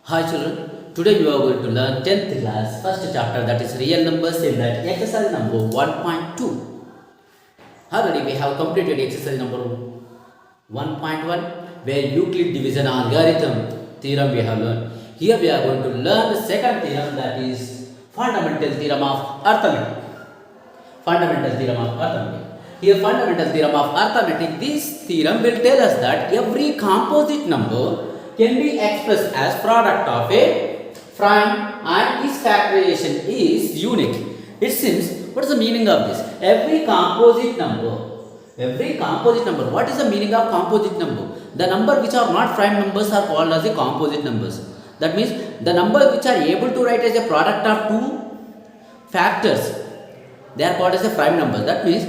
Hi children, today you are going to learn 10th class first chapter, that is real numbers, in that exercise number 1.2. Already we have completed exercise number 1.1 where Euclid division algorithm theorem we have learned. Here we are going to learn the second theorem, that is fundamental theorem of arithmetic. Fundamental theorem of arithmetic. Here fundamental theorem of arithmetic, this theorem will tell us that every composite number can be expressed as product of a prime and its factorization is unique. It seems, what is the meaning of this? Every composite number, what is the meaning of composite number? The number which are not prime numbers are called as a composite numbers. That means the number which are able to write as a product of two factors, they are called as a prime number. That means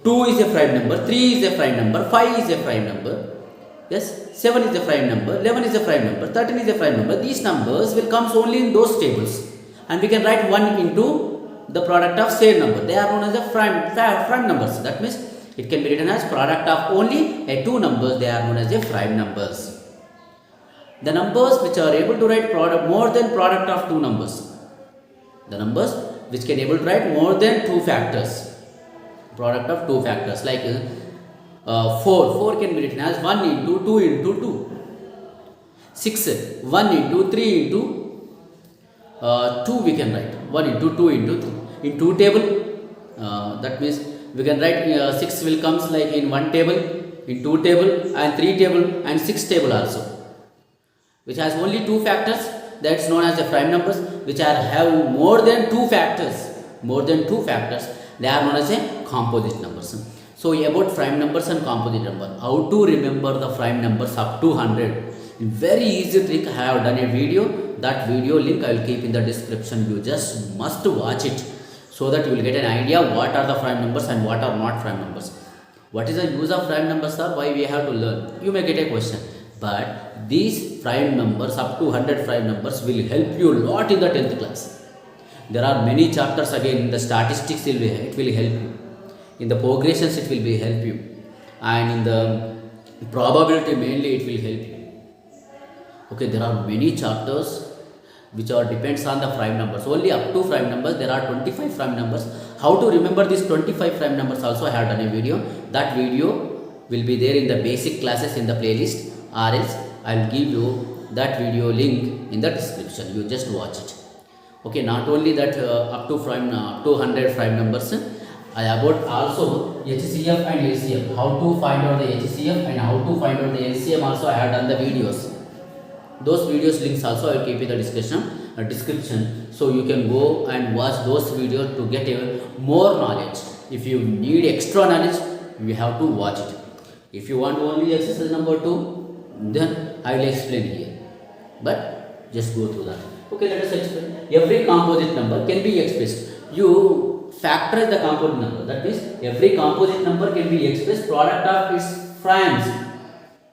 2 is a prime number, 3 is a prime number, 5 is a prime number, yes, 7 is a prime number, 11 is a prime number, 13 is a prime number. These numbers will come only in those tables, and we can write 1 into the product of same number. They are known as the prime numbers. That means it can be written as product of only a two numbers. They are known as the prime numbers. The numbers which are able to write product more than product of two numbers, the numbers which can able to write more than two factors, product of two factors, like 4 can be written as 1 into 2 into 2. 6, 1 into 3 into 2 we can write 1 into 2 into 3. In 2 table, that means we can write 6 will comes like in 1 table, in 2 table, and 3 table, and 6 table also, which has only two factors, that's known as the prime numbers. Which are have more than two factors, they are known as a composite numbers. So about prime numbers and composite number, how to remember the prime numbers up to 100? Very easy trick. I have done a video. That video link I will keep in the description. You just must watch it so that you will get an idea what are the prime numbers and what are not prime numbers. What is the use of prime numbers, sir? Why we have to learn? You may get a question. But these prime numbers, up to 100 prime numbers, will help you a lot in the 10th class. There are many chapters again in the statistics, it will help you. In the progressions it will be help you, and in the probability mainly it will help you. Okay, there are many chapters which are depends on the prime numbers. Only up to prime numbers there are 25 prime numbers. How to remember these 25 prime numbers also I have done a video. That video will be there in the basic classes in the playlist, or else I will give you that video link in the description. You just watch it. Okay, not only that, up to 100 prime numbers, about also HCF and LCM, how to find out the HCF and how to find out the LCM also I have done the videos. Those videos links also I will keep in the description, so you can go and watch those videos to get more knowledge. If you need extra knowledge, you have to watch it. If you want only exercise number 2, then I will explain here, but just go through that. Okay, let us explain. Every composite number can be expressed. You factorize the composite number. That means every composite number can be expressed product of its primes,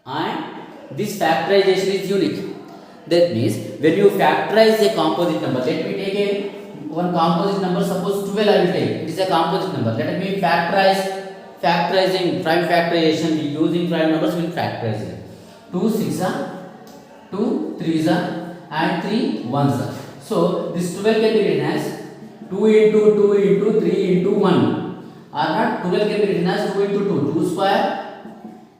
and this factorization is unique. That means when you factorize a composite number, let me take one composite number, suppose 12 I will take. It is a composite number. Let me factorizing prime factorization using prime numbers will factorize it. 2 6s, 2 3s, and 3 1s. So this 12 can be written as 2 into 2 into 3 into 1, or not 12 can be written as 2 into 2, 2 square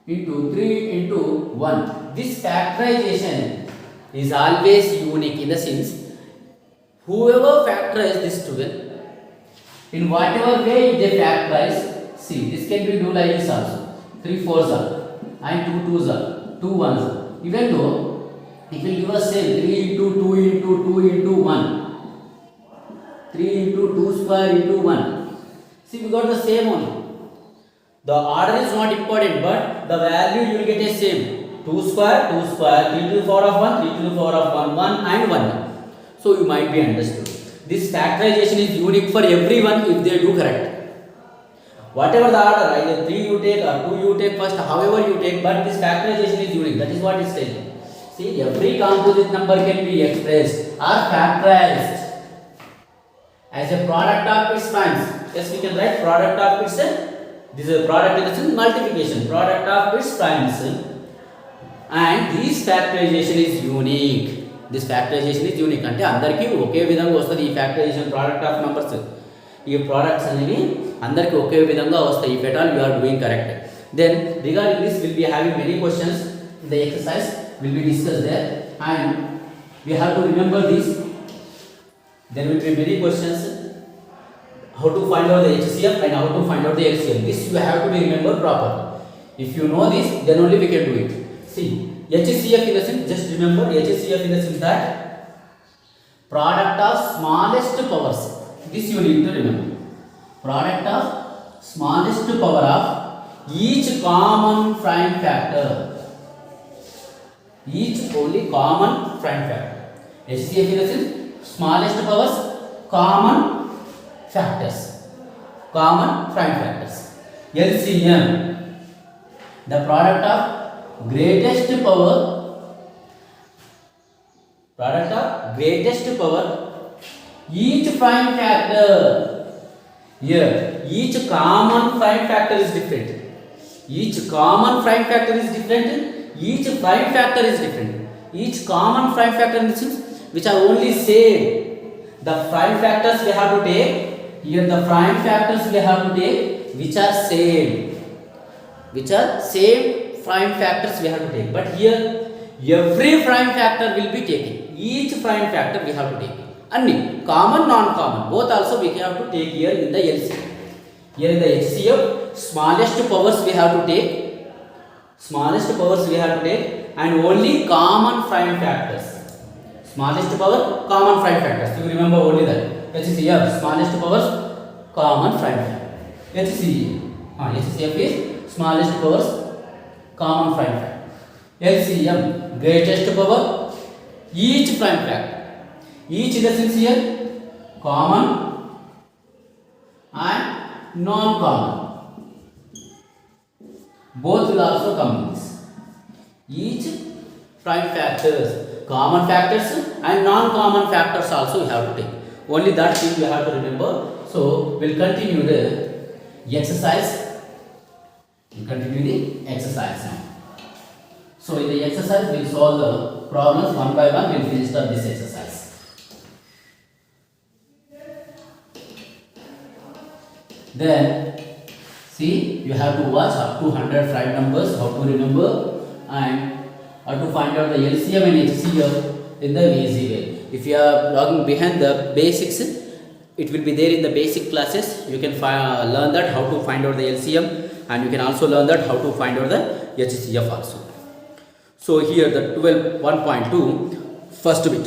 into 3 into 1. This factorization is always unique in the sense, whoever factorize this 12, in whatever way they factorize, see this can be do like this also, 3 4s are, and 2 2s are, 2 1s are. Even though it will give us same 3 into 2 into 2 into 1, 3 into 2 square into 1. See, we got the same only. The order is not important, but the value you will get is same. 2 square, 3 to the power of 1, 3 to the power of 1, 1 and 1. So you might be understood. This factorization is unique for everyone if they do correct. Whatever the order, either 3 you take or 2 you take first, however you take, but this factorization is unique. That is what it is telling. See, every composite number can be expressed or factorized as a product of its primes. Yes, we can write product of its, this is a product in the sense multiplication, product of its primes. And this factorization is unique. This factorization is unique అంటే అందరికీ ఒకే విధంగా వస్తుంది ఈ factorization product of numbers. ఈ products అనేవి అందరికీ ఒకే విధంగా వస్తాయి if at all you are doing correct. Then regarding this will be having many questions. The exercise will be discuss there and we have to remember this. There will be many questions how to find out the HCF and how to find out the LCM. This you have to be remember properly. If you know this, then only we can do it. See, HCF in the sense, just remember HCF in the sense that product of smallest powers. This you need to remember. Product of smallest power of each common prime factor. Each only common prime factor. HCF in the sense smallest powers, common factors, common prime factors. LCM, the product of greatest power, product of greatest power, each prime factor. Here, each common prime factor is different. Each common prime factor is different. Each prime factor is different. Each common prime factor in the sense which are only same. The prime factors we have to take. Here the prime factors we have to take which are same. Which are same prime factors we have to take. But here every prime factor will be taken. Each prime factor we have to take. Anni common, non-common both also we have to take here in the LCM. Here in the HCF smallest powers we have to take. Smallest powers we have to take and only common prime factors. Smallest power, common prime factors. You remember only that. HCF, smallest powers, common prime factor. HCF is smallest powers, common prime factor. LCM, greatest power, each prime factor. Each in the sense here, common and non-common. Both will also come in this. Each prime factors, common factors and non-common factors also we have to take. Only that thing we have to remember. So we'll continue the exercise. We'll continue the exercise now. So in the exercise we'll solve the problems one by one. We'll finish up this exercise. Then see, you have to watch up to 100 prime numbers, how to remember and how to find out the LCM and HCF in the easy way. If you are logging behind the basics, it will be there in the basic classes. You can learn that how to find out the LCM and you can also learn that how to find out the HCF also. So here the 12.1.2 first bit.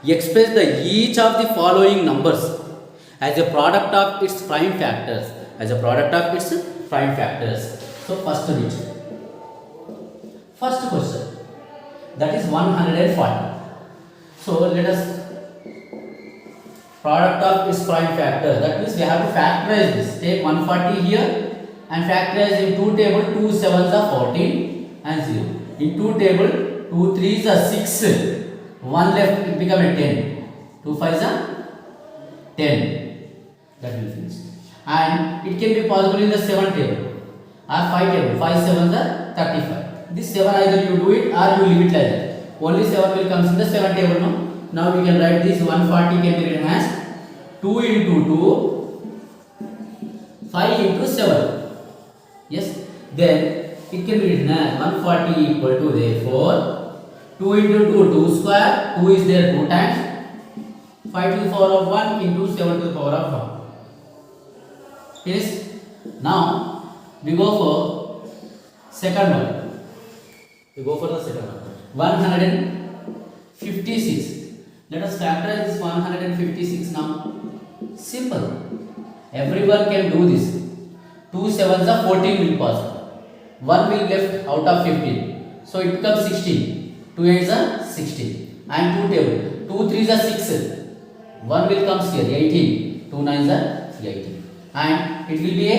Express the each of the following numbers as a product of its prime factors. As a product of its prime factors. So first bit. First question. That is 140. So let us product of its prime factor. That means we have to factorize this. Take 140 here and factorize in 2 table. 2 7s are 14 and 0. In 2 table 2 3s are 6. 1 left it become a 10. 2 5s are 10. That will finish. And it can be possible in the 7 table or 5 table. 5 7s are 35. This 7 either you do it or you leave it like that. Only 7 will come in the 7 table. No? Now we can write this 140 can be written as 2 into 2, 5 into 7. Yes. Then it can be written as 140 equal to therefore 2 into 2, 2 square, 2 is there 2 times, 5 to the power of 1 into 7 to the power of 1. Yes. Now we go for second one. We go for the second one. 156. Let us factorize this 156 now. Simple. Everyone can do this. 2 7s are 14 will pass. 1 will left out of 15. So it becomes 16. 2 8s are 16. And 2 table. 2 3s are 6. 1 will comes here 18. 2 9s are 18. And it will be a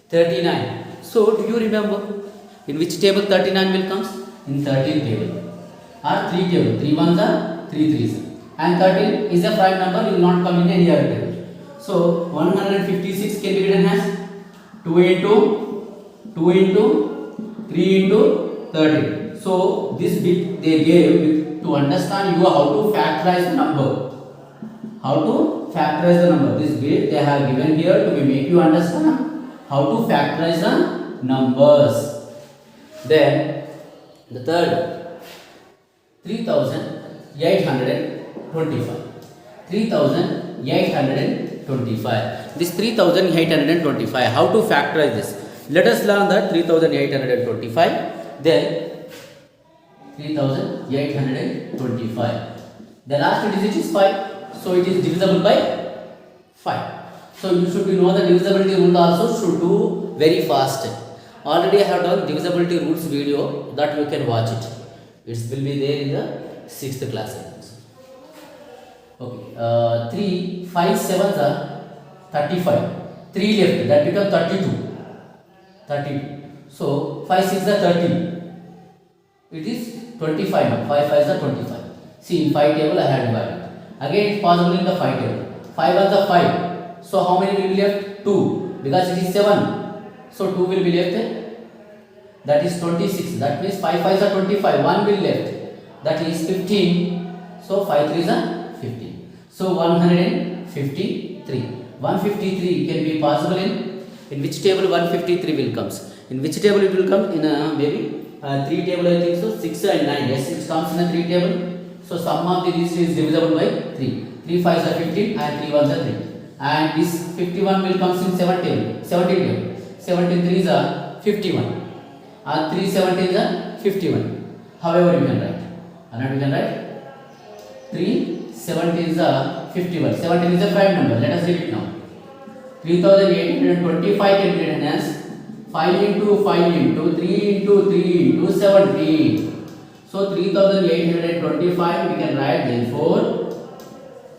39. So do you remember in which table 39 will comes? In 13 table or 3 table. 3 1s are 3 3s. And 13 is a prime number, will not come in any other table. So 156 can be written as 2 into 3 into 13. So this bit they gave with to understand you how to factorize the number. How to factorize the number. This bit they have given here to make you understand how to factorize the numbers. Then the third 3825. 3825. This 3825. How to factorize this? Let us learn that 3825. Then 3825. The last digit is 5. So it is divisible by 5. So you should know the divisibility rule also should do very fast. Already I have done divisibility rules video that you can watch it. It will be there in the 6th class. Okay. 3, 5, 7 are 35. 3 left, that becomes 32. 32. So 5, 6 are 30. It is 25 now. 5, 5 are 25. See, in 5 table I have divided. Again it is possible in the 5 table. 5 are the 5. So how many will be left? 2. Because it is 7. So 2 will be left. That is 26. That means 5 5s are 25. 1 will left. That is 15. So 5 3s are 15. So 153. 153 can be possible in which table 153 will comes? In which table it will come? In maybe 3 table I think so. 6 and 9. Yes, it comes in a 3 table. So sum of these is divisible by 3. 3 5s are 15 and 3 1s are 3. And this 51 will comes in 7 table. 17 table. 17 3s are 51. And 3 17s are 51. However you can write. And you can write 3 17s are 51. 17 is a prime number. Let us read it now. 3825 can be written as 5 into 5 into 3 into 3 into 17. So 3825 we can write therefore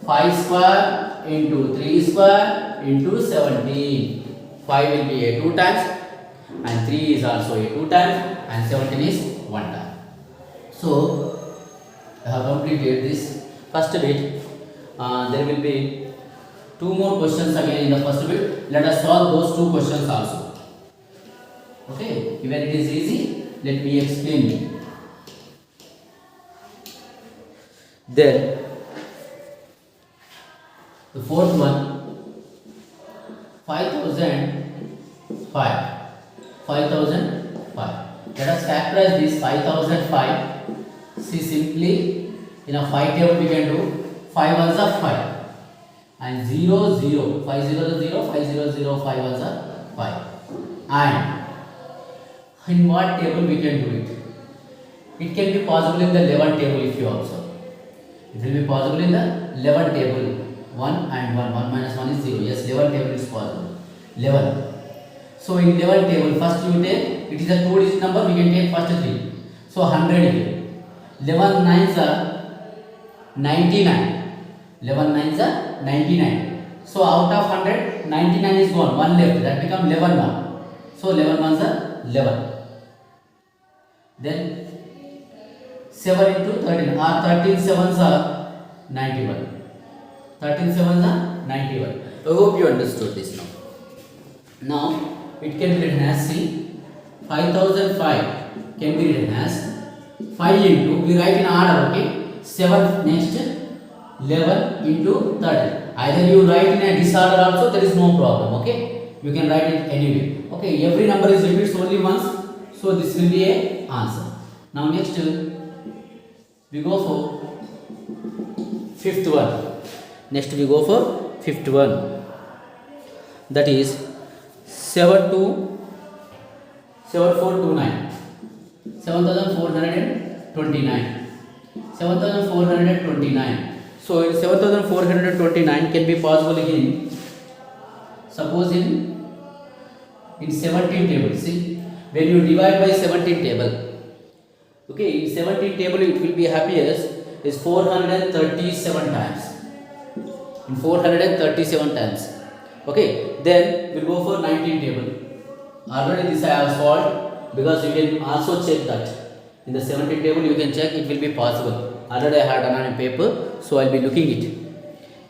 5 square into 3 square into 17. 5 will be a 2 times and 3 is also a 2 times and 17 is 1 time. So I have completed this first bit. There will be 2 more questions again in the first bit. Let us solve those 2 questions also. Okay, even it is easy, let me explain it. Then the fourth one, 5005. 5005. Let us factorize this 5005. See, simply in a 5 table we can do 5 ones are 5 and 0 0. 5 0 0, 5 0 0, 5 ones are 5. And in what table we can do it? It can be possible in the 11 table if you observe. It will be possible in the 11 table. 1 and 1. 1 minus 1 is 0. Yes, 11 table is possible. 11. So in 11 table, first you take, it is a 2 digit number, we can take first 3. So 100 here. 11 nines are 99. 11 nines are 99. So out of 100, 99 is gone. 1 left. That becomes 11 now. So 11 ones are 11. Then 7 into 13 or 13 sevens are 91. 13 sevens are 91. I hope you understood this now. Now it can be written as, see, 5005 can be written as 5 into, we write in order, okay, 7 next 11 into 13. Either you write in a disorder also, there is no problem, okay, you can write it anyway. Okay, every number is repeats only once, so this will be a answer. Now next we go for fifth one. Next we go for fifth one, that is 7429. 7429. 7429. So in 7429 can be possible in, suppose in 17 table. See, when you divide by 17 table, okay, in 17 table it will be happiest is 437 times. In 437 times. Okay, then we'll go for 19 table. Already this I have solved, because you can also check that in the 17 table you can check, it will be possible. Already I had done on a paper, so I'll be looking it.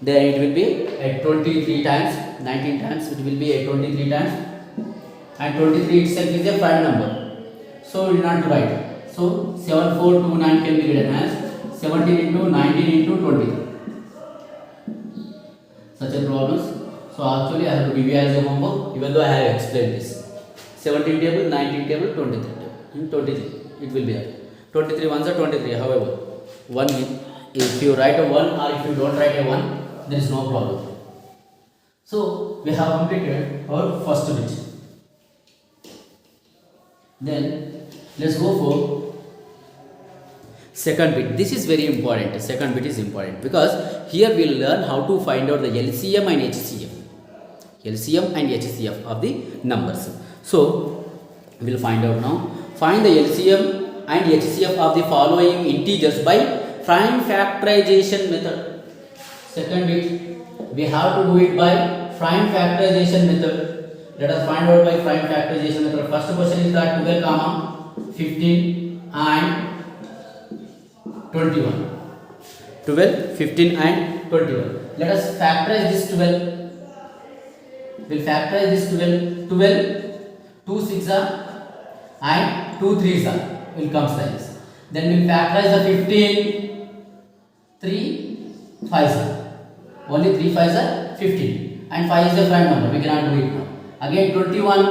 Then it will be at 23 times, 19 times it will be at 23 times, and 23 itself is a prime number, so we will not write. So 7429 can be written as 17 into 19 into 20. Such a problems. So actually I have to give you as a homework, even though I have explained this. 17 table, 19 table, 23 table. In 23 it will be there. 23 ones are 23. However, one if you write a 1 or if you don't write a 1, there is no problem. So we have completed our first bit. Then let's go for second bit. This is very important. The second bit is important because here we will learn how to find out the LCM and HCF. LCM and HCF of the numbers. So we will find out now. Find the LCM and HCF of the following integers by prime factorization method. Second bit, we have to do it by prime factorization method. Let us find out by prime factorization method. First question is that 12 comma 15 and 21. 12, 15 and 21. Let us factorize this 12. We'll factorize this 12. 12, 2 6 are and 2 3s are. Will comes like this. Then we'll factorize the 15. 3 5s are. Only 3 5s are 15. And 5 is a prime number. We cannot do it now. Again 21.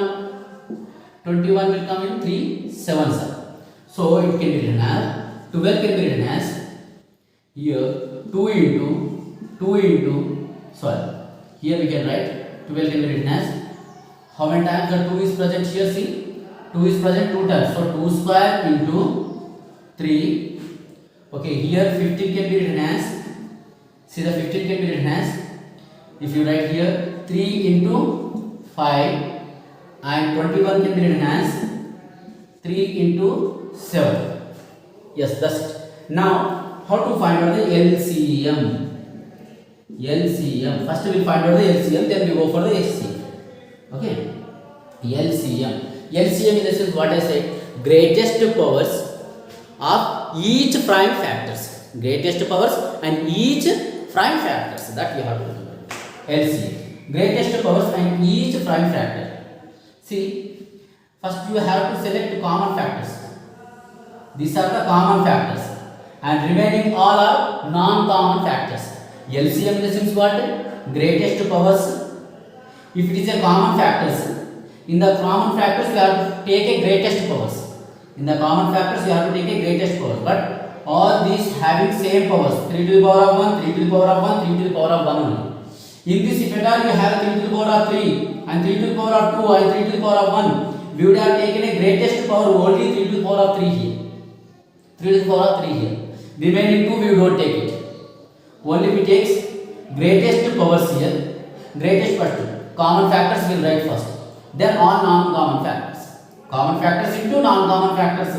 21 will come in 3 7s are. So it can be written as 12 can be written as here 2 into here we can write 12 can be written as how many times the 2 is present here. See, 2 is present 2 times, so 2 square into 3. Okay, here 15 can be written as, see the 15 can be written as, if you write here 3 into 5 and 21 can be written as 3 into 7. Yes, that's it. Now how to find out the LCM? LCM. First we will find out the LCM, then we go for the HCM. Okay. LCM. LCM in this is what I said. Greatest powers of each prime factors. Greatest powers and each prime factors. That we have to remember. LCM. Greatest powers and each prime factor. See, first you have to select common factors. These are the common factors. And remaining all are non-common factors. LCM in this is what? Greatest powers. If it is a common factors, in the common factors we have to take a greatest powers. In the common factors we have to take a greatest powers. But all these having same powers. 3 to the power of 1, 3 to the power of 1, 3 to the power of 1 only. In this, if at all you have 3 to the power of 3 and 3 to the power of 2 and 3 to the power of 1, we would have taken a greatest power only 3 to the power of 3 here. 3 to the power of 3 here. Remaining 2 we don't take it. Only we takes greatest powers here. Greatest first. Common factors will write first. Then all non-common factors. Common factors into non-common factors,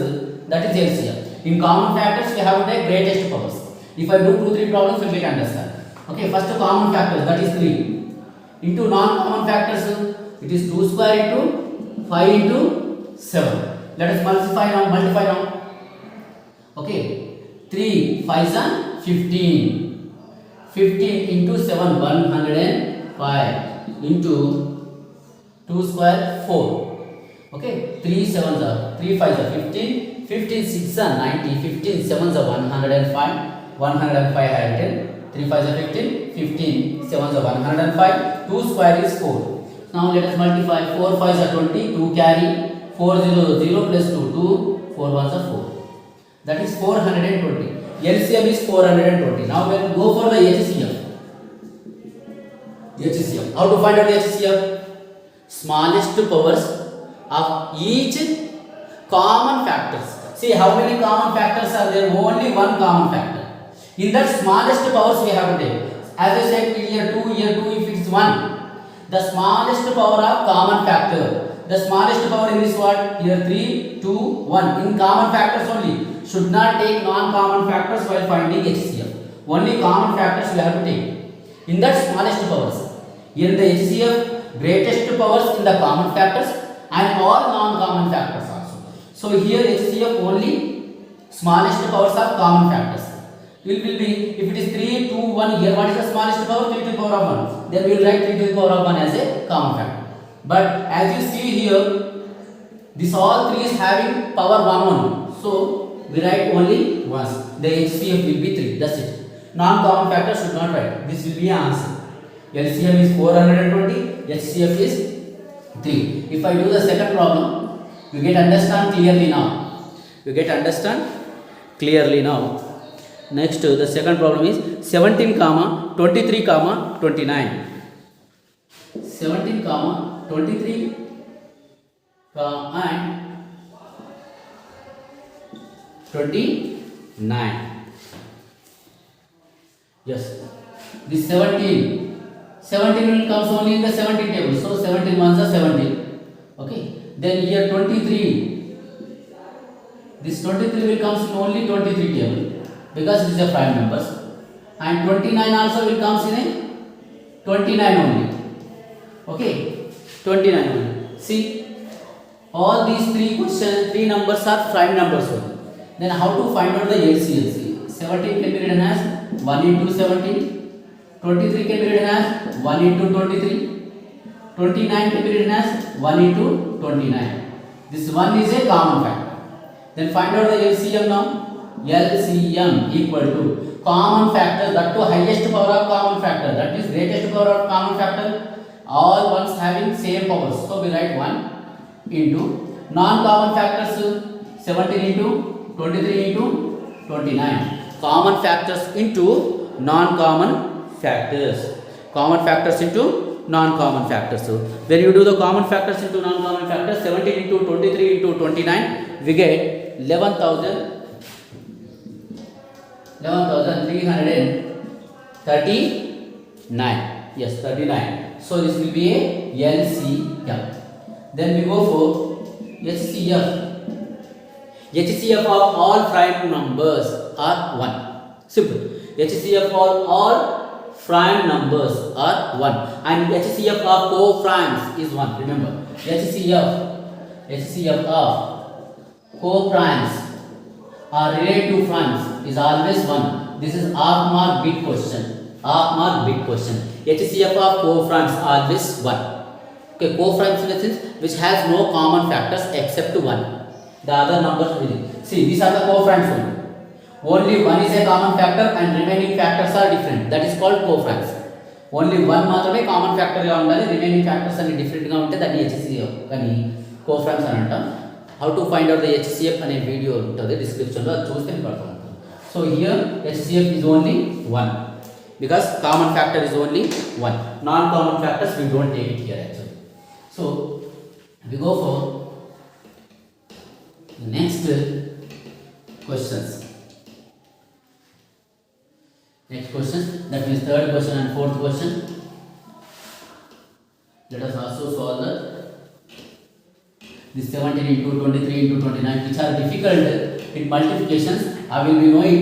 that is LCM. In common factors we have to take greatest powers. If I do 2-3 problems you will understand. Okay, first common factors, that is 3. Into non-common factors, it is 2 square into 5 into 7. Let us multiply now. Okay, 3 5s are 15. 15 into 7, 105 into 2 square 4. Okay, 3 7s are 3 5s are 15. 15 6 are 90. 15 7s are 105. 105 I have 10. 3 5s are 15. 15 7s are 105. 2 square is 4. Now let us multiply. 4 5s are 20. 2 carry. 4 0 0 plus 2 2. 4 1s are 4. That is 420. LCM is 420. Now we will go for the HCF. HCF. How to find out the HCF? Smallest powers of each common factors. See how many common factors are there? Only one common factor. In that smallest powers we have to take. As I said here 2 if it is 1. The smallest power of common factor. The smallest power in this what? Here 3, 2, 1. In common factors only. Should not take non-common factors while finding HCF. Only common factors we have to take. In that smallest powers. In the HCF, greatest powers in the common factors and all non-common factors also. So here HCF only smallest powers of common factors. It will be, if it is 3, 2, 1, here what is the smallest power? 3 to the power of 1. Then we will write 3 to the power of 1 as a common factor. But as you see here, this all 3 is having power 1 only. So we write only once. The HCF will be 3. That's it. Non-common factor should not write. This will be an answer. LCM is 420. HCF is 3. If I do the second problem, you get understand clearly now. You get understand clearly now. Next, the second problem is 17 comma 23 comma 29. 17 comma 23 and 29. Yes, this 17 will comes only in the 17 table. So 17 ones are 17. Okay. Then here 23. This 23 will comes in only 23 table because it is a prime numbers. And 29 also will comes in a 29 only. Okay. 29 only. See, all these three numbers are prime numbers only. Then how to find out the LCM? 17 can be written as 1 into 17. 23 can be written as 1 into 23. 29 can be written as 1 into 29. This one is a common factor. Then find out the LCM now. LCM equal to common factor, that to highest power of common factor, that is greatest power of common factor, all ones having same powers. So we write 1 into non-common factors 17 into 23 into 29. Common factors into non-common factors. Common factors into non-common factors. So when you do the common factors into non-common factors, 17 into 23 into 29, we get 11,339. Yes, 39. So this will be a LCM. Then we go for HCF. HCF of all prime numbers are 1. Simple. HCF of all prime numbers are 1. And HCF of co-primes is 1. Remember, HCF of co-primes or related to primes is always 1. This is half mark big question. Half mark big question. HCF of co-primes always 1. Okay, co-primes in the sense which has no common factors except 1. The other numbers will see, these are the co-primes only. Only one is a common factor and remaining factors are different. That is called co-primes. Only one మాత్రమే common factor గా ఉండాలి, remaining factors అన్ని different గా ఉంటే దాన్ని HCF అని co-primes అని అంటాం. How to find out the HCF అనే వీడియో ఉంటుంది డిస్క్రిప్షన్ లో, అది చూస్తే మీకు అర్థమవుతుంది. So here HCF is only 1 because common factor is only 1. Non-common factors we don't take it here actually. So we go for next questions. Next question, that means third question and fourth question. Let us also solve this 17 into 23 into 29, which are difficult in multiplications. I will be knowing.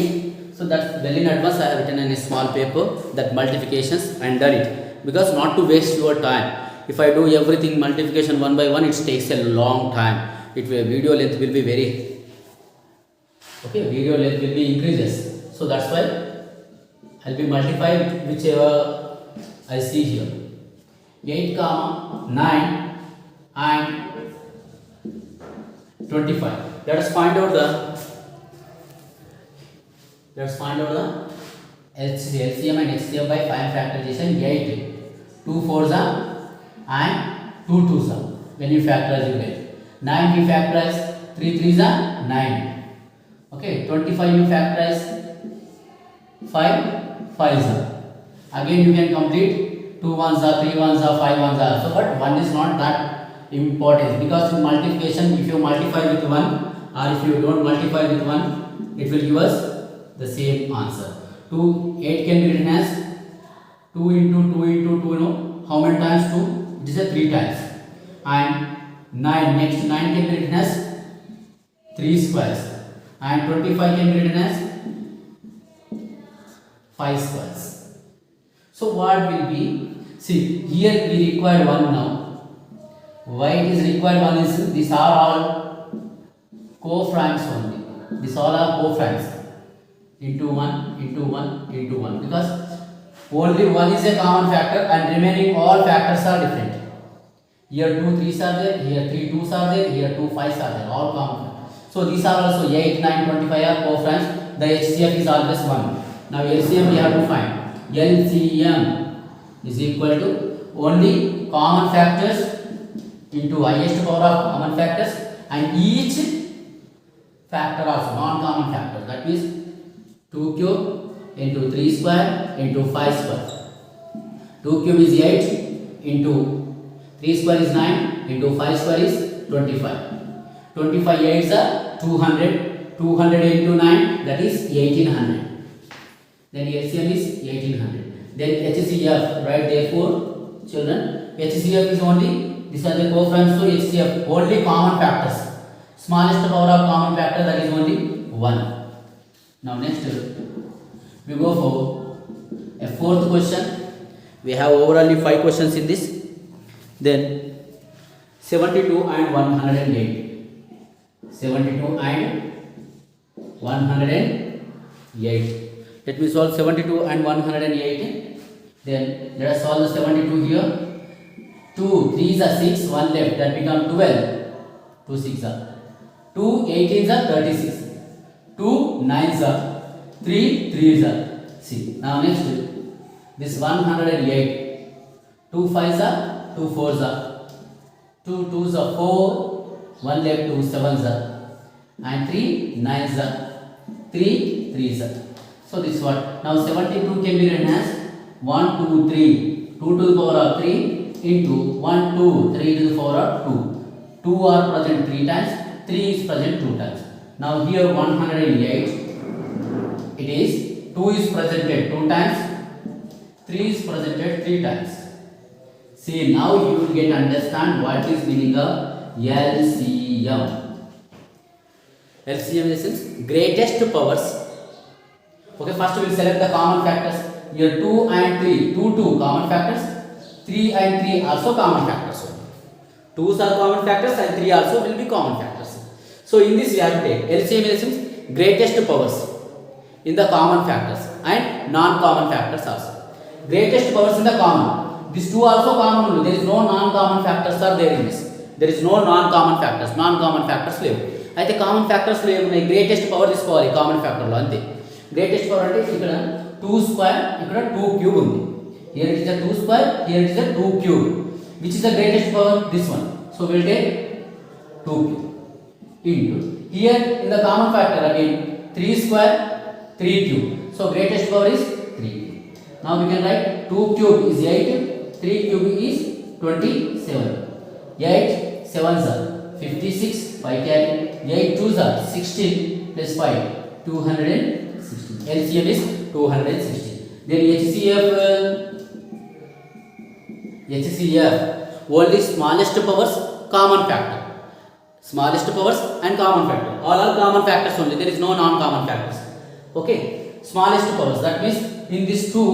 So that's well in advance. I have written in a small paper that multiplications and done it because not to waste your time. If I do everything multiplication one by one, it takes a long time. It will, video length will be very video length will be increases. So that's why I'll be multiplying whichever I see here. 8 comma 9 and 25. Let us find out the LCM and HCF by 5 factorization. 8 2 4s are and 2 2s are. When you factorize you get 9 we factorize, 3 3s are 9. Okay, 25 you factorize, 5 5s are. Again you can complete 2 1s are, 3 1s are, 5 1s are. So but 1 is not that important because in multiplication if you multiply with 1 or if you don't multiply with 1, it will give us the same answer. 8 can be written as 2 into 2 into 2, you know how many times 2? It is a 3 times. And 9, next 9 can be written as 3 squares. And 25 can be written as 5 squares. So what will be, see here we require 1 now. Why it is required 1 is these are all co-primes only. These all are co-primes. Into 1 into 1 into 1 because only 1 is a common factor and remaining all factors are different. Here 2 3s are there, here 3 2s are there, here 2 5s are there, all common factors. So So these are also 8, 9, 25 are co-friends. The HCF is always 1. Now LCM we have to find. LCM is equal to only common factors into highest power of common factors, and each factor also non-common factor, that means 2 cube into 3 square into 5 square. 2 cube is 8 into 3 square is 9 into 5 square is 25. 25 8s are 200. 200 into 9, that is 1800. Then LCM is 1800. Then HCF, right? Therefore, children, HCF is only, these are the co-friends to HCF, only common factors. Smallest power of common factor, that is only 1. Now next we go for a fourth question. We have overall 5 questions in this. Then 72 and 108. 72 and 108. Let me solve 72 and 108. Then let us solve the 72 here. 2 3s are 6, 1 left, that become 12. 2 6 are 2 18s are 36. 2 9s are 3 3s are 6. Now next this 108. 2 5s are 2 4s are 2 2s are 4, 1 left, 2 7s are, and 3 9s are 3 3s are. So this what? Now 72 can be written as 1 2 3, 2 to the power of 3 into 1 2 3 to the power of 2. 2 are present 3 times, 3 is present 2 times. Now here 108, it is 2 is presented 2 times, 3 is presented 3 times. See, now you will get understand what is meaning of LCM. LCM is greatest powers. Okay, first we will select the common factors. Here 2 and 3, 2 common factors, 3 and 3 also common factors. 2's are common factors and 3 also will be common factors. So in this we have to take LCM is greatest powers in the common factors and non-common factors also. Greatest powers in the common. These 2 also common only. There is no non-common factors are there in this. There is no non-common factors. Non-common factors leave. అయితే common factors లో ఏమున్నాయి? Greatest power తీసుకోవాలి common factor లో, అంతే. Greatest power అంటే ఇక్కడ 2 square, ఇక్కడ 2 cube ఉంది. Here it is the 2 square, here it is the 2 cube. Which is the greatest power? This one. So will take 2 cube into here in the common factor again 3 square 3 cube. So greatest power is 3. Now we can write 2 cube is 8, 3 cube is 27. 8 7s are 56, 5 carry, 8 2s are 16 plus 5 216. LCM is 216. Then HCF only smallest powers common factor. Smallest powers and common factor. All are common factors only. There is no non-common factors. Okay. Smallest powers. That means in these 2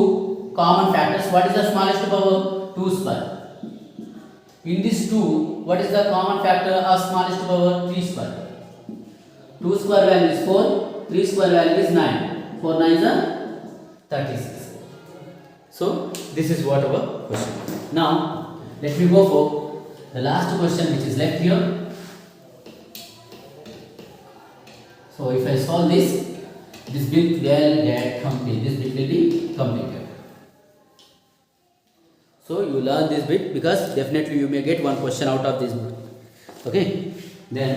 common factors, what is the smallest power? 2 square. In these 2, what is the common factor of smallest power? 3 square. 2 square value is 4. 3 square value is 9. 4 9s are 36. So this is what our question. Now let me go for the last question which is left here. So if I solve this bit will get complete. This bit will be completed. So you learn this bit because definitely you may get one question out of this bit. Okay. Then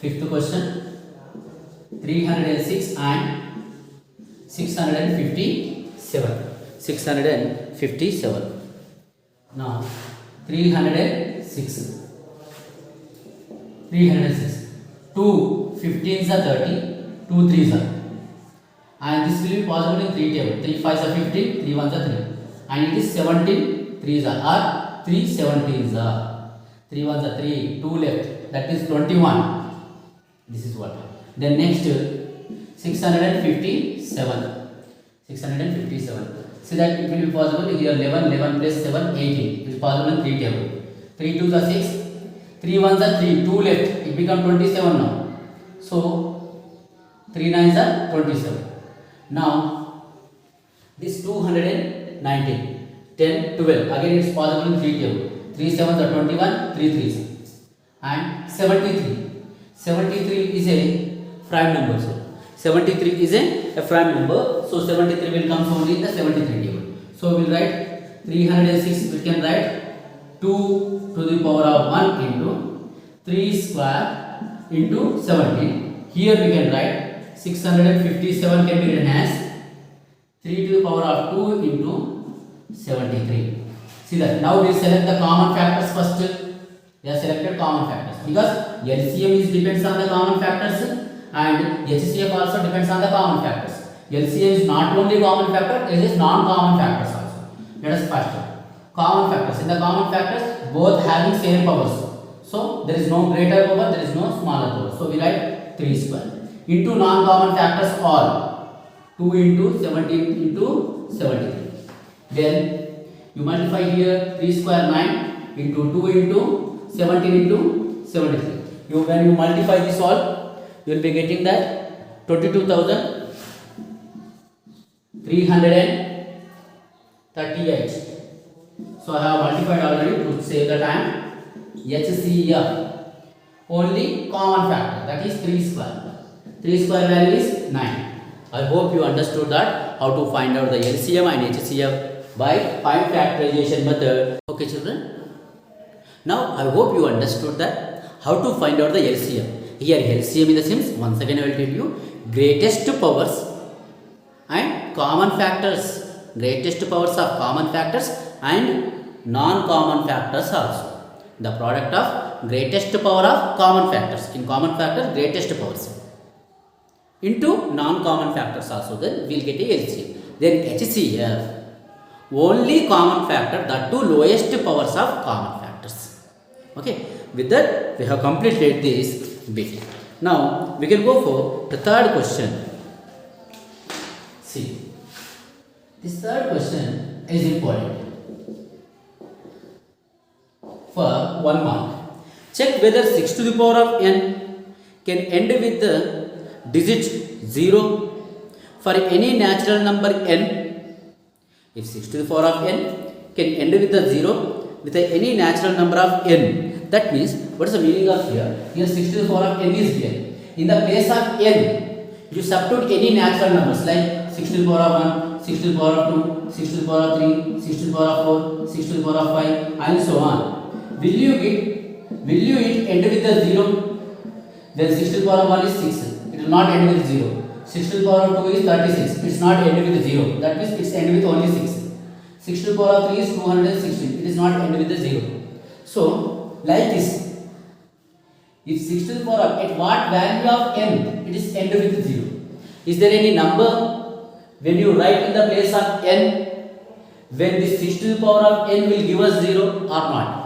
fifth question, 306 and 657. 657. Now 306. 2 15s are 30, 2 3s are, and this will be possible in 3 table. 3 5s are 15, 3 1s are 3, and it is 17 3s are 3 17s are, 3 1s are 3, 2 left, that is 21. This is what. Then next 657. 657. See that it will be possible here 11 plus 7 18. It is possible in 3 table. 3 2s are 6, 3 1s are 3, 2 left, it become 27 now. So 3 9s are 27. Now this 219, 10 12, again it is possible in 3 table. 3 7s are 21, 3 3s and 73. 73 is a prime number. So 73 is a prime number. So 73 will come only in the 73 table. So we will write 306. We can write 2 to the power of 1 into 3 square into 17. Here we can write 657 can be written as 3 to the power of 2 into 73. See that. Now we select the common factors first. We have selected common factors because LCM is depends on the common factors and HCF also depends on the common factors. LCM is not only common factor, it is non-common factors also. Let us first common factors. In the common factors, both having same powers. So there is no greater power, there is no smaller power. So we write 3 square into non-common factors all 2 into 17 into 73. Then you multiply here 3 square 9 into 2 into 17 into 73. When you multiply this all, you will be getting that 22,338. So I have multiplied already to save the time. HCF only common factor, that is 3 square. 3 square value is 9. I hope you understood that how to find out the LCM and HCF by 5 factorization method. Okay children. Now I hope you understood that how to find out the LCM. Here LCM in the sense, once again I will tell you, greatest powers and common factors. Greatest powers of common factors and non-common factors also. The product of greatest power of common factors. In common factors, greatest powers into non-common factors also. Then we will get a LCM. Then HCF only common factor, that two lowest powers of common factors. Okay, with that we have completed this bit. Now we can go for the third question. See, this third question is important for 1 mark. Check whether 6 to the power of n can end with the digit 0 for any natural number n. If 6 to the power of n can end with the 0 with any natural number of n, that means what is the meaning of here? Here 6 to the power of n is here. In the place of n, you substitute any natural numbers like 6 to the power of 1, 6 to the power of 2, 6 to the power of 3, 6 to the power of 4, 6 to the power of 5, and so on. Will you it end with the 0? Then 6 to the power of 1 is 6. It will not end with 0. 6 to the power of 2 is 36. It is not end with 0. That means it is end with only 6. 6 to the power of 3 is 216. It is not end with the 0. So, like this. If 6 to the power of, at what value of n, it is end with 0. Is there any number when you write in the place of n, when this 6 to the power of n will give us 0 or not?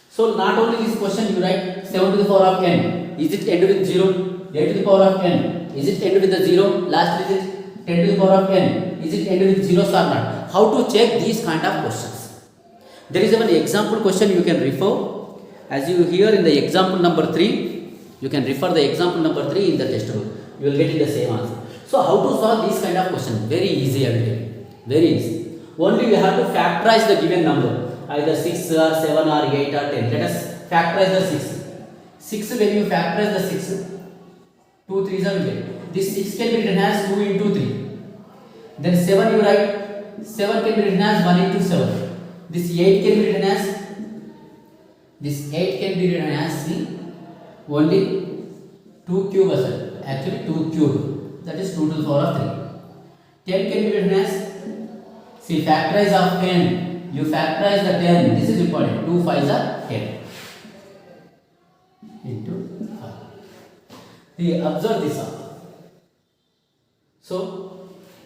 So, not only this question you write 7 to the power of n, is it end with 0? 8 to the power of n, is it end with the 0? Last digit 10 to the power of n, is it end with zeros or not? How to check these kind of questions? There is an example question you can refer. As you hear in the example number 3, you can refer the example number 3 in the textbook. You will get in the same answer. So how to solve these kind of questions? Very easy, I will tell you. Very easy. Only we have to factorize the given number, either 6 or 7 or 8 or 10. Let us factorize the 6. 6, when you factorize the 6, 2 3s are there. This 6 can be written as 2 into 3. Then 7 you write, 7 can be written as 1 into 7. This 8 can be written as, see, only 2 cube aside. Actually 2 cube. That is 2 to the power of 3. 10 can be written as, see, factorize of 10. You factorize the 10. This is important. 2 5s are 10. Into 5. Here, observe this up. So,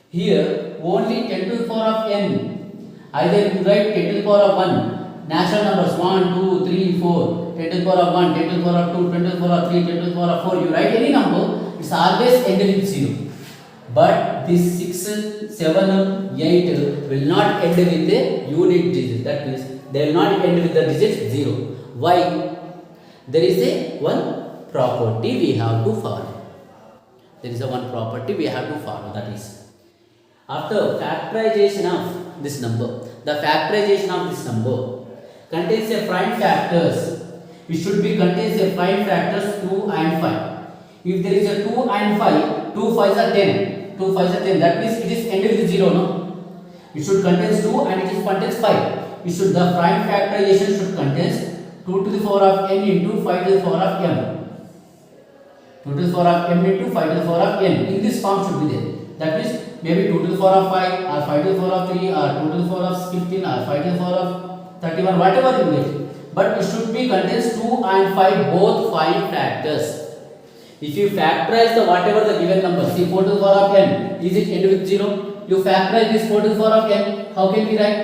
here only 10 to the power of n. Either you write 10 to the power of 1, natural numbers 1, 2, 3, 4, 10 to the power of 1, 10 to the power of 2, 10 to the power of 3, 10 to the power of 4. You write any number, it's always end with 0. But this 6, 7, 8 will not end with a unit digit. That means they will not end with the digit 0. Why? There is a one property we have to follow. There is a one property we have to follow. That is, after factorization of this number, the factorization of this number contains a prime factors. it should be contains a prime factors 2 and 5. If there is a 2 and 5, 2 5s are 10. 2 5s are 10. That means it is ended with 0, no? It should contains 2 and it is contains 5. It should, the prime factorization should contains 2 to the power of n into 5 to the power of m. 2 to the power of m into 5 to the power of n. In this form should be there. That means maybe 2 to the power of 5 or 5 to the power of 3 or 2 to the power of 15 or 5 to the power of 31, whatever you get. But it should be contains 2 and 5 both 5 factors. If you factorize the whatever the given number, see 4 to the power of n, is it end with 0? You factorize this 4 to the power of n, how can we write?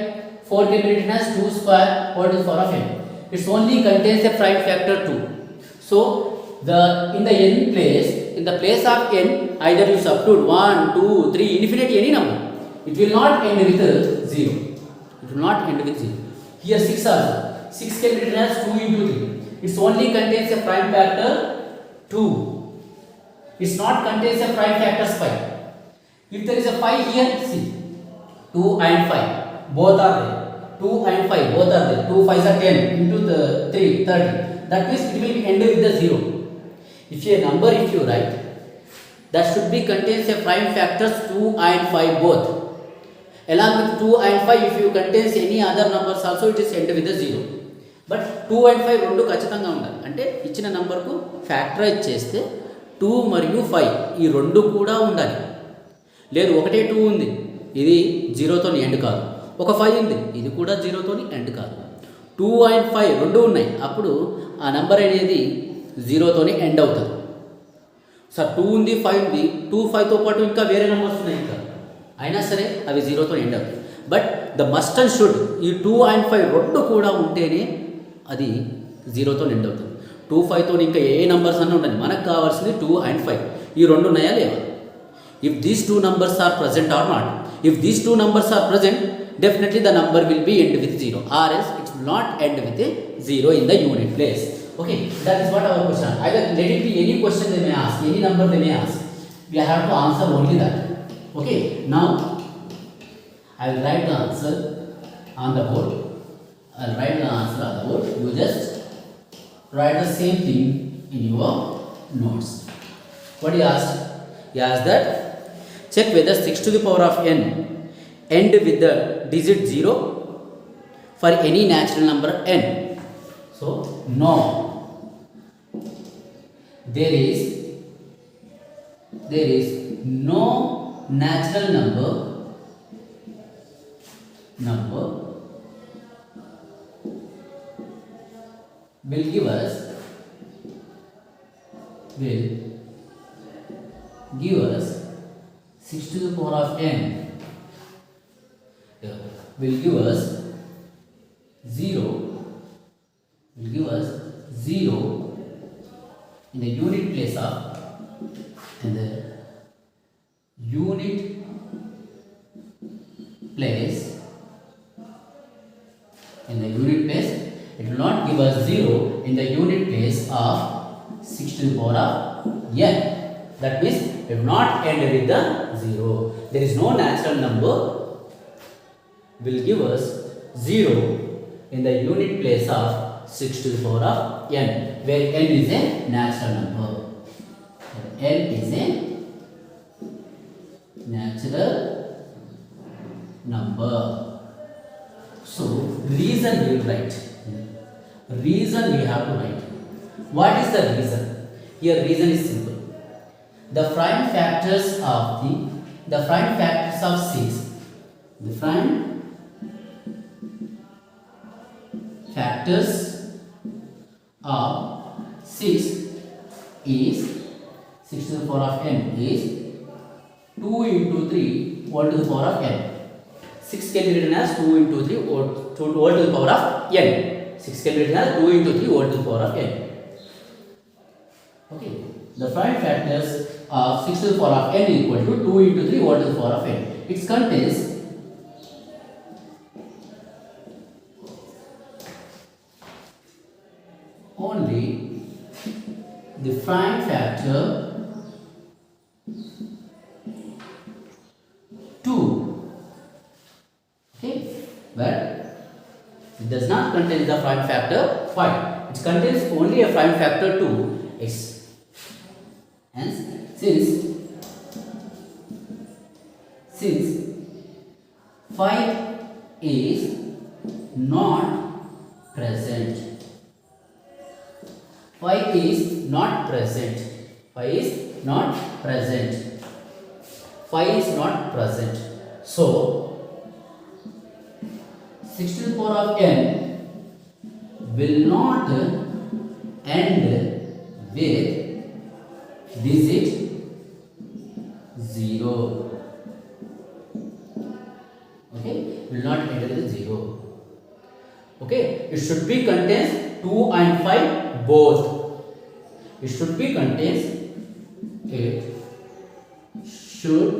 4 can be written as 2 square 4 to the power of n. It only contains a prime factor 2. So in the n place, in the place of n, either you substitute 1, 2, 3, infinity any number. It will not end with 0. It will not end with 0. Here 6 also. 6 can be written as 2 into 3. It only contains a prime factor 2. It's not contains a prime factors 5. If there is a 5 here, see 2 and 5 both are there. 2 and 5 both are there. 2 5s are 10 into the 3 30. That means it will be ended with the 0. If a number if you write, that should be contains a prime factors 2 and 5 both. Along with 2 and 5, if you contains any other numbers also, it is ended with the 0. But 2 and 5 రెండు ఖచ్చితంగా ఉండాలి. అంటే ఇచ్చిన నంబర్కు factorise చేస్తే 2 మరియు 5 ఈ రెండు కూడా ఉండాలి. లేదు ఒకటే 2 ఉంది, ఇది 0తో ఎండ్ కాదు. ఒక 5 ఉంది, ఇది కూడా 0తో ఎండ్ కాదు. 2 and 5 రెండు ఉన్నాయి, అప్పుడు ఆ నంబర్ అనేది 0తోనే ఎండ్ అవుతుంది. సార్ 2 ఉంది 5 ఉంది, 2 5తో పాటు ఇంకా వేరే నెంబర్స్ ఉన్నాయి, ఇంకా అయినా సరే అవి 0తో ఎండ్ అవుతాయి. But the must and should ఈ 2 and 5 రెండు కూడా ఉంటేనే అది 0తో ఎండ్ అవుతుంది. 2 5తో ఇంకా ఏ నంబర్స్ అన్నీ ఉండాలి. మనకు కావాల్సింది 2 and 5 ఈ రెండు ఉన్నాయా లేవా? If these 2 numbers are present or not. If these 2 numbers are present, definitely the number will be end with 0, or else it will not end with a 0 in the unit place. Okay, that is what our question. Either let it be any question they may ask, any number they may ask, we have to answer only that. Okay, now I will write the answer on the board. I will write the answer on the board. You just write the same thing in your notes. What he asked? He asked that check whether 6 to the power of n end with the digit 0 for any natural number n. So no, there is no natural number will give us 6 to the power of n will give us 0 in the unit place of it will not give us 0 in the unit place of 6 to the power of n. That means it will not end with the 0. There is no natural number will give us 0 in the unit place of 6 to the power of n, where n is a natural number. N is a natural number. So reason we will write. Reason we have to write. What is the reason? Here reason is simple. The prime factors of 6. The prime factors of 6 is 6 to the power of n is 2 into 3 all to the power of n. 6 can be written as 2 into 3 all to the power of n. 6 can be written as 2 into 3 all to the power of n. Okay. The prime factors of 6 to the power of n is equal to 2 into 3 all to the power of n. It contains only the prime factor 2. Okay, but it does not contain the prime factor 5. it contains only a prime factor 2x. Hence, since 5 is not present, 5 is not present, 5 is not present, 5 is not present. So 6 to the power of n will not end with digit 0. Okay, will not end with 0. Okay, it should be contains 2 and 5 both. It should be contains, it should,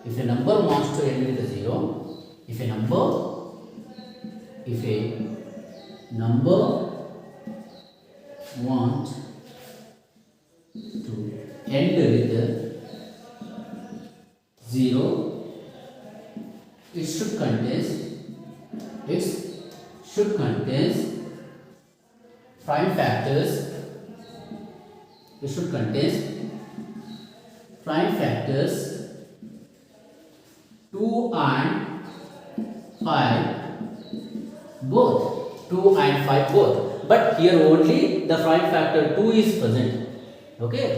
if a number wants to end with a 0, if a number wants to end with 0, it should contains prime factors. It should contains prime factors 2 and 5 both. 2 and 5 both. But here only the prime factor 2 is present. Okay.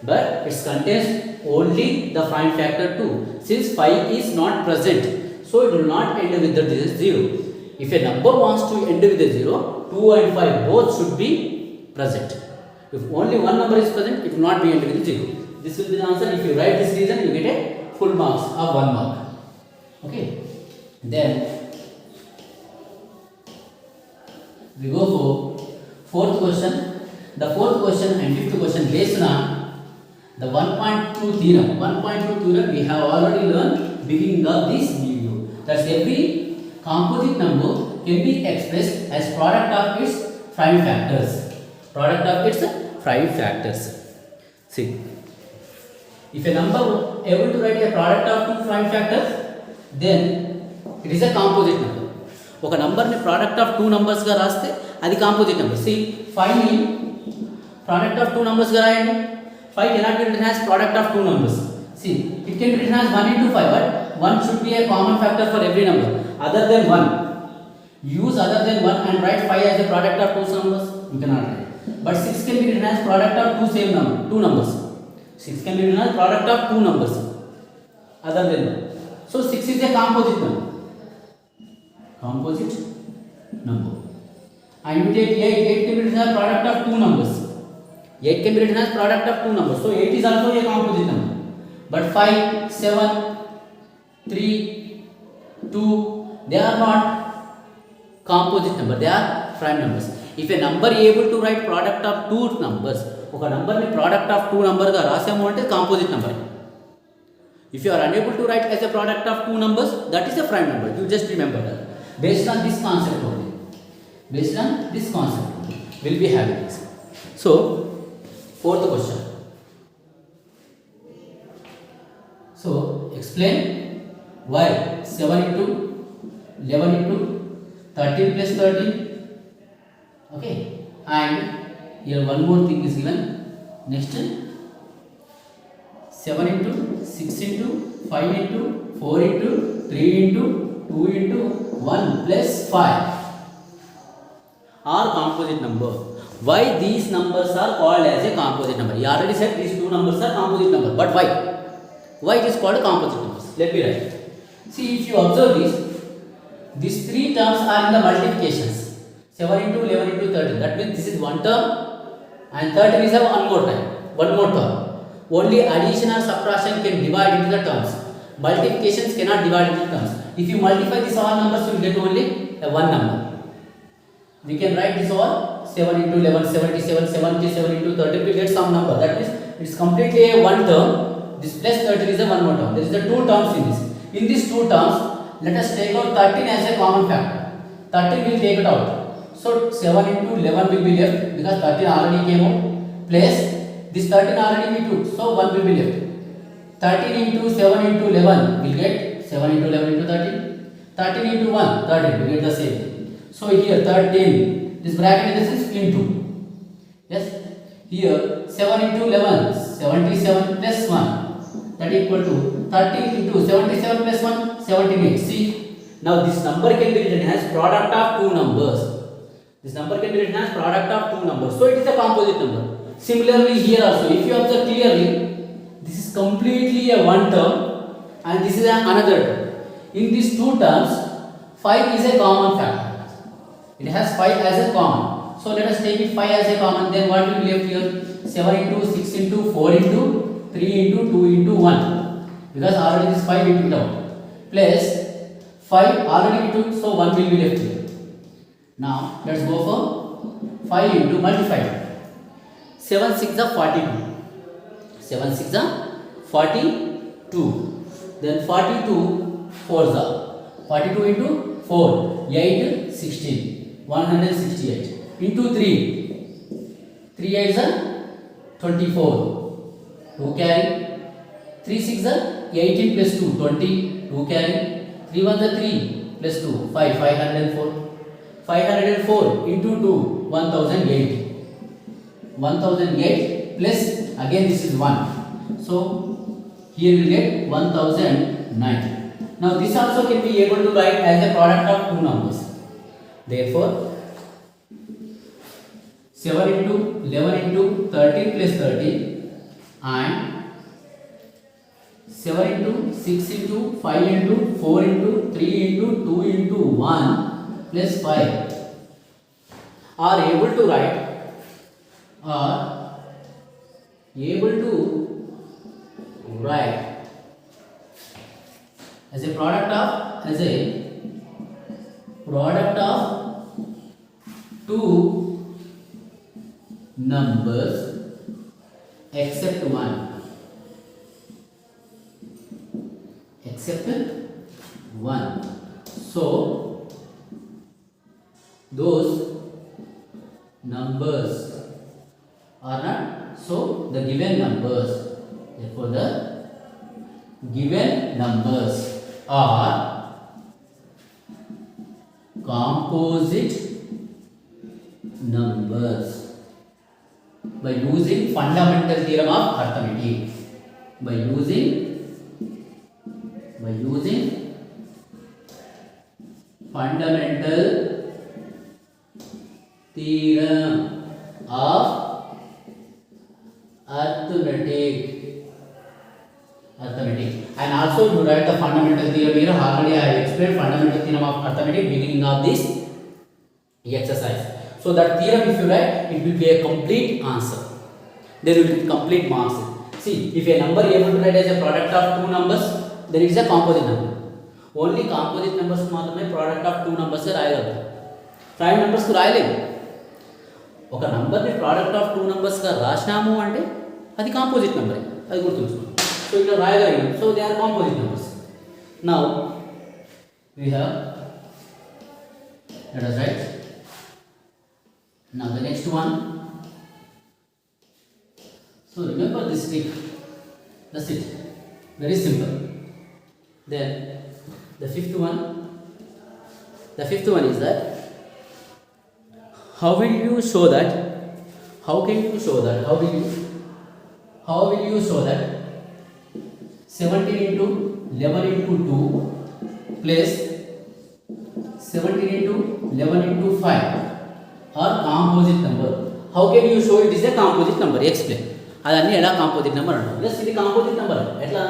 But it contains only the prime factor 2. Since 5 is not present, so it will not end with the 0. If a number wants to end with a 0, 2 and 5 both should be present. If only one number is present, it will not be end with 0. This will be the answer. If you write this reason, you get a full marks of 1 mark. Okay. Then we go for fourth question. The fourth question and fifth question based on the 1.2 theorem. 1.2 theorem we have already learned beginning of this video. That's every composite number can be expressed as product of its prime factors. Product of its prime factors. See, if a number able to write a product of two prime factors, then it is a composite number. ఒక నంబర్ని product of two నంబర్స్గా రాస్తే అది composite number. C 5ని product of two నంబర్స్గా రాయండి. 5 cannot be written as product of two numbers. See, it can be written as 1 into 5, but 1 should be a common factor for every number other than 1. Use other than 1 and write 5 as a product of two numbers. You cannot write. But 6 can be written as product of two numbers. 6 can be written as product of two numbers other than 1. So 6 is a composite number. Composite number. And you take 8. 8 can be written as product of two numbers. 8 can be written as product of two numbers. So 8 is also a composite number. But 5, 7, 3, 2, they are not composite number. They are prime numbers. If a number is able to write product of two numbers, ఒక నంబర్ని product of two numberగా రాసాము అంటే composite number. If you are unable to write as a product of two numbers, that is a prime number. You just remember that. Based on this concept only. Based on this concept only, we'll be having this. So, fourth question. So, explain why 7 into 11 into 13 plus 13. Okay. And here one more thing is given. Next, 7 into 6 into 5 into 4 into 3 into 2 into 1 plus 5 are composite number. Why these numbers are called as a composite number? You already said these two numbers are composite number, but why? Why it is called composite numbers? Let me write. See, if you observe this, these three terms are in the multiplications. 7 into 11 into 13. That means this is one term, and 13 is a one more term. Only addition or subtraction can divide into the terms. Multiplications cannot divide into terms. If you multiply these all numbers, you will get only a one number. We can write this all 7 into 11, 77, 77 into 13, we get some number. That means it is completely a one term. This plus 13 is a one more term. There is the two terms in this. In these two terms, let us take out 13 as a common factor. 13 will take it out. So 7 into 11 will be left because 13 already came out. Plus this 13 already we took. So 1 will be left. 13 into 7 into 11 will get 7 into 11 into 13. 13 into 1, 13 will get the same. So here 13 This bracket is this into. Yes. Here 7 into 11, 77 plus 1. That equal to 30 into 77 plus 1, 78. See, now this number can be written as product of two numbers. This number can be written as product of two numbers. So it is a composite number. Similarly here also, if you observe clearly, this is completely a one term and this is another term. In these two terms, 5 is a common factor. It has 5 as a common. So let us take it 5 as a common. Then what will be left here? 7 into 6 into 4 into 3 into 2 into 1. Because already this 5 we took out. Plus 5 already we took, so 1 will be left here. Now let's go for 5 into multiply. 7 6 are 42. 7 6 are 42. Then 42 4s are 42 into 4, 8 16, 168 into 3. 3 8s are 24. 2 carry. 3 6 are 18 plus 2 20. 2 carry. 3 1s are 3 plus 2 5 504. 504 into 2 1008. 1008 plus again this is 1. So here we get 1009. Now this also can be able to write as a product of two numbers. Therefore 7 into 11 into 13 plus 13 and 7 into 6 into 5 into 4 into 3 into 2 into 1 plus 5 are able to write as a product of two numbers except one. So those numbers are not, so the given numbers, therefore the given numbers are composite numbers by using fundamental theorem of arithmetic. By using fundamental theorem of arithmetic. And also to write the fundamental theorem here, already I have explained fundamental theorem of arithmetic beginning of this exercise. So that theorem if you write, it will be a complete answer. There will be complete marks. See, if a number able to write as a product of two numbers, then it is a composite number. Only composite numbers మాత్రమే product of two numbers రాయగలరు. Prime numbers కు రాయలేము. ఒక నంబర్ని product of two నంబర్స్గా రాసినాము అంటే అది composite number, అది గుర్తుంచుకోండి. సో ఇక్కడ రాయగలిగాం, so they are composite numbers. Now we have, let us write now the next one. So remember this trick, that's it, very simple. Then the fifth one is that how will you show that 17 into 11 into 2 plus 17 into 11 into 5 are composite number. How can you show it is a composite number? Explain. అదన్నీ ఎలా composite number అంటారు. Plus ఇది composite number ఎట్లా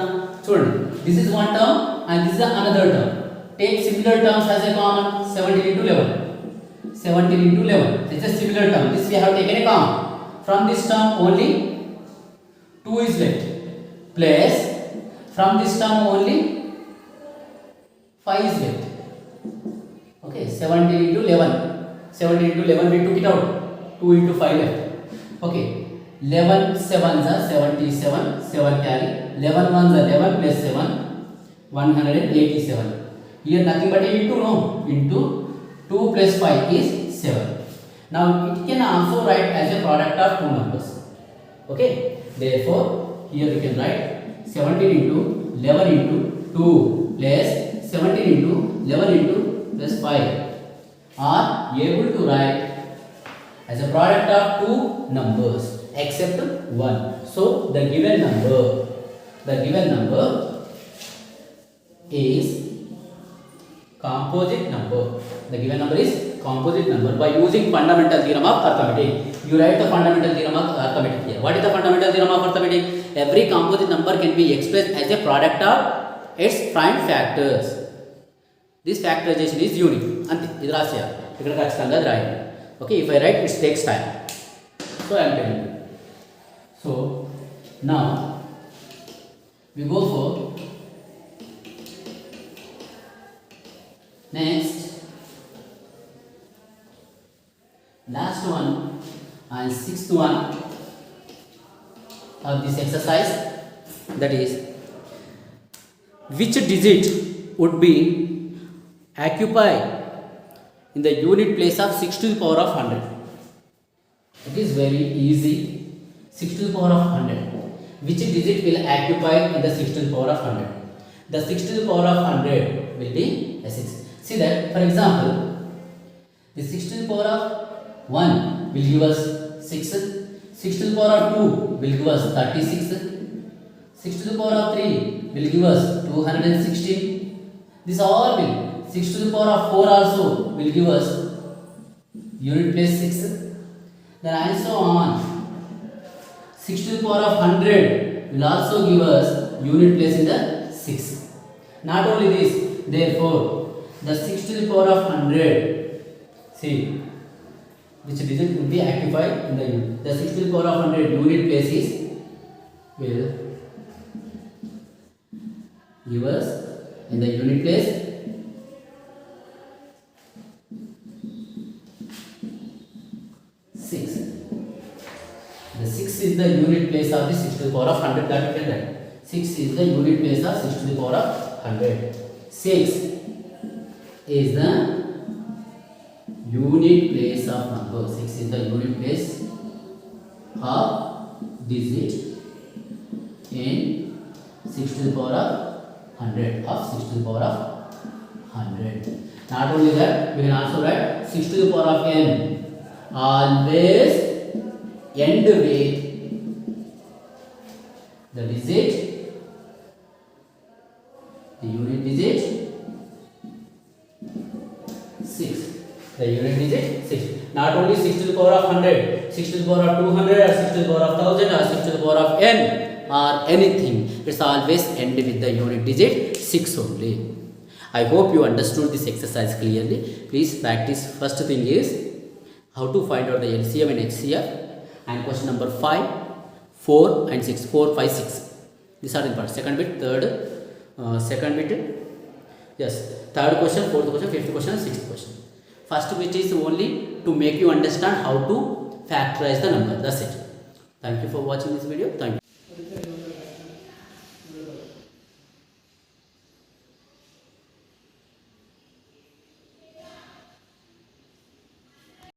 చూడండి, this is one term and this is another term. Take similar terms as a common. 17 into 11. This is a similar term. This we have taken a common. From this term only 2 is left. Plus from this term only 5 is left. Okay, 17 into 11. 17 into 11 we took it out. 2 into 5 left. Okay, 11 7s are 77. 7 carry. 11 1s are 11 plus 7. 187. Here nothing but into, no, into 2 plus 5 is 7. Now it can also write as a product of two numbers. Okay, therefore here we can write 17 into 11 into 2 plus 17 into 11 into plus 5 are able to write as a product of two numbers except one. So the given number is composite number. The given number is composite number by using fundamental theorem of arithmetic. You write the fundamental theorem of arithmetic here. What is the fundamental theorem of arithmetic? Every composite number can be expressed as a product of its prime factors. This factorization is unique. అంతే, ఇది రాసేయాలి ఇక్కడ ఖచ్చితంగా అది రాయాలి. Okay, if I write, it takes time. So I am telling you. So now we go for next, last one and sixth one of this exercise, that is, which digit would be occupied in the unit place of 6 to the power of 100. It is very easy. 6 to the power of 100. Which digit will occupy in the 6 to the power of 100? The 6 to the power of 100 will be a 6. See that, for example, the 6 to the power of 1 will give us 6. 6 to the power of 2 will give us 36. 6 to the power of 3 will give us 216. This all will. 6 to the power of 4 also will give us unit place 6. Then and so on. 6 to the power of 100 will also give us unit place in the 6. Not only this, therefore, the 6 to the power of 100, see, which digit will be occupied in the unit. The 6 to the power of 100 unit place is will give us in the unit place 6. The 6 is the unit place of the 6 to the power of 100, that you can write. 6 is the unit place of 6 to the power of 100. 6 is the unit place of number. 6 is the unit place of digit in 6 to the power of 100, of 6 to the power of 100. Not only that, we can also write 6 to the power of n. Always end with the digit, the unit digit 6. The unit digit 6. Not only 6 to the power of 100, 6 to the power of 200, or 6 to the power of 1000, or 6 to the power of n, or anything. It's always end with the unit digit 6 only. I hope you understood this exercise clearly. Please practice. First thing is how to find out the LCM and HCF, and question number 5, 4 and 6. 4, 5, 6. These are important. Second bit, yes, third question, fourth question, fifth question, sixth question. First bit is only to make you understand how to factorize the number. That's it. Thank you for watching this video. Thank you.